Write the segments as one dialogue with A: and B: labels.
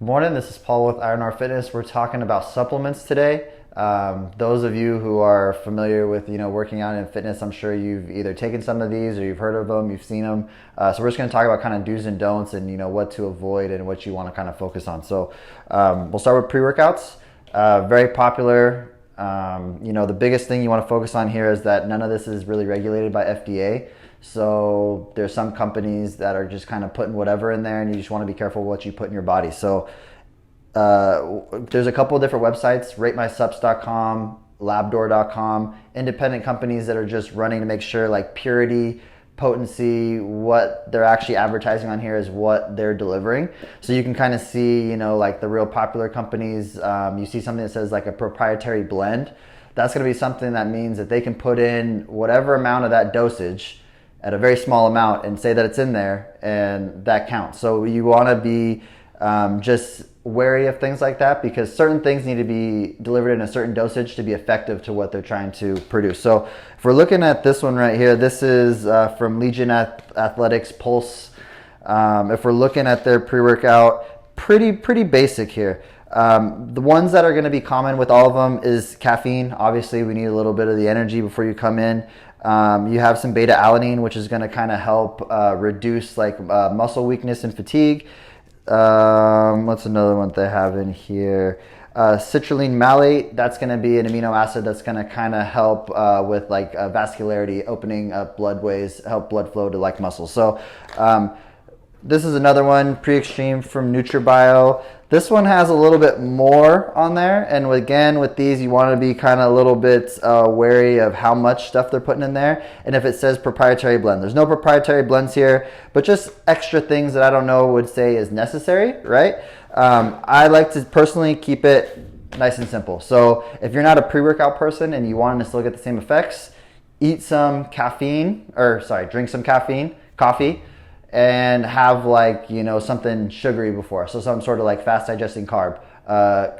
A: Morning, this is Paul with IronR Fitness. We're talking about supplements today. Those of you who are familiar with working out in fitness, I'm sure you've either taken some of these or you've heard of them, you've seen them. So we're just going to talk about kind of do's and don'ts and what to avoid and what you want to kind of focus on. So we'll start with pre-workouts. Very popular. The biggest thing you want to focus on here is that none of this is really regulated by FDA. So there's some companies that are just kind of putting whatever in there, and you just want to be careful what you put in your body. So there's a couple of different websites, ratemysups.com, labdoor.com, independent companies that are just running to make sure like purity, potency, what they're actually advertising on here is what they're delivering. So you can kind of see, like the real popular companies, you see something that says like a proprietary blend. That's going to be something that means that they can put in whatever amount of that dosage at a very small amount and say that it's in there, and that counts. So you want to be just wary of things like that, because certain things need to be delivered in a certain dosage to be effective to what they're trying to produce. So if we're looking at this one right here, this is from Legion Athletics Pulse. If we're looking at their pre-workout, pretty basic here. The ones that are going to be common with all of them is caffeine. Obviously, we need a little bit of the energy before you come in. You have some beta alanine, which is going to kind of help reduce like muscle weakness and fatigue. What's another one they have in here? Citrulline malate. That's going to be an amino acid that's going to kind of help with like vascularity, opening up bloodways, help blood flow to like muscles. So this is another one, Pre-Extreme from NutriBio. This one has a little bit more on there, and again with these you want to be kind of a little bit wary of how much stuff they're putting in there. And if it says proprietary blend, there's no proprietary blends here, but just extra things that I don't know would say is necessary, right? I like to personally keep it nice and simple. So if you're not a pre-workout person and you want to still get the same effects, drink some caffeine, coffee, and have like something sugary before, so some sort of like fast digesting carb.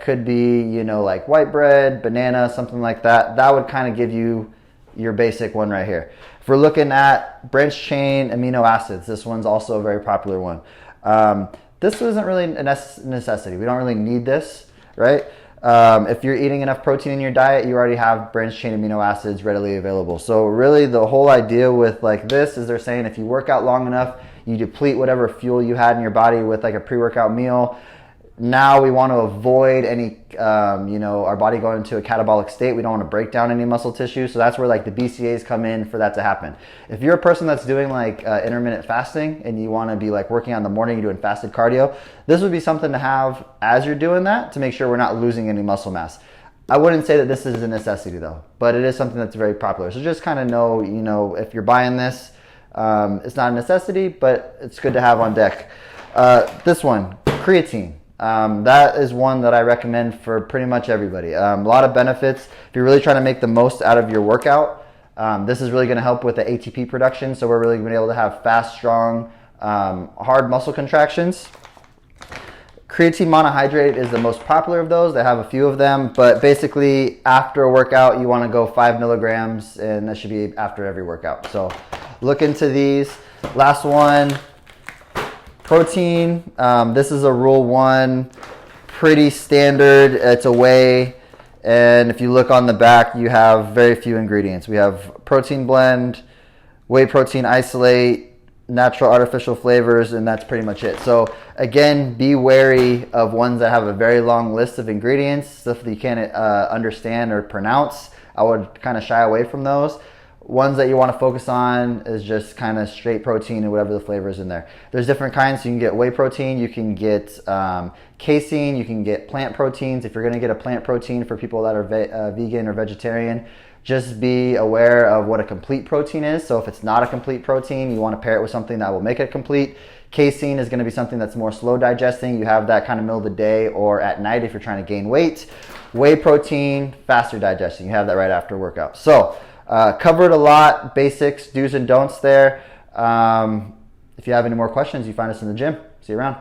A: Could be like white bread, banana, something like that. That would kind of give you your basic one right here. If we're looking at branched chain amino acids, this one's also a very popular one. This isn't really a necessity. We don't really need this, right? If you're eating enough protein in your diet, you already have branched chain amino acids readily available. So really the whole idea with like this is they're saying if you work out long enough, you deplete whatever fuel you had in your body with like a pre-workout meal. Now we want to avoid any, our body going into a catabolic state. We don't want to break down any muscle tissue. So that's where like the BCAAs come in for that to happen. If you're a person that's doing like intermittent fasting and you want to be like working out in the morning, you're doing fasted cardio, this would be something to have as you're doing that to make sure we're not losing any muscle mass. I wouldn't say that this is a necessity though, but it is something that's very popular. So just kind of know, if you're buying this, it's not a necessity, but it's good to have on deck. This one, creatine. That is one that I recommend for pretty much everybody. A lot of benefits. If you're really trying to make the most out of your workout, this is really going to help with the ATP production. So we're really going to be able to have fast, strong, hard muscle contractions. Creatine monohydrate is the most popular of those. They have a few of them, but basically after a workout, you want to go 5 milligrams, and that should be after every workout. So look into these. Last one, protein. This is a Rule 1, pretty standard. It's a whey, and if you look on the back, you have very few ingredients. We have protein blend, whey protein isolate, natural artificial flavors, and that's pretty much it. So again, be wary of ones that have a very long list of ingredients, stuff that you can't understand or pronounce. I would kind of shy away from those. Ones that you want to focus on is just kind of straight protein and whatever the flavor is in there. There's different kinds. So you can get whey protein, you can get casein, you can get plant proteins. If you're going to get a plant protein for people that are vegan or vegetarian, just be aware of what a complete protein is. So if it's not a complete protein, you want to pair it with something that will make it complete. Casein is going to be something that's more slow digesting. You have that kind of middle of the day or at night if you're trying to gain weight. Whey protein, faster digesting. You have that right after workout. So covered a lot, basics, do's and don'ts there. If you have any more questions, you find us in the gym. See you around.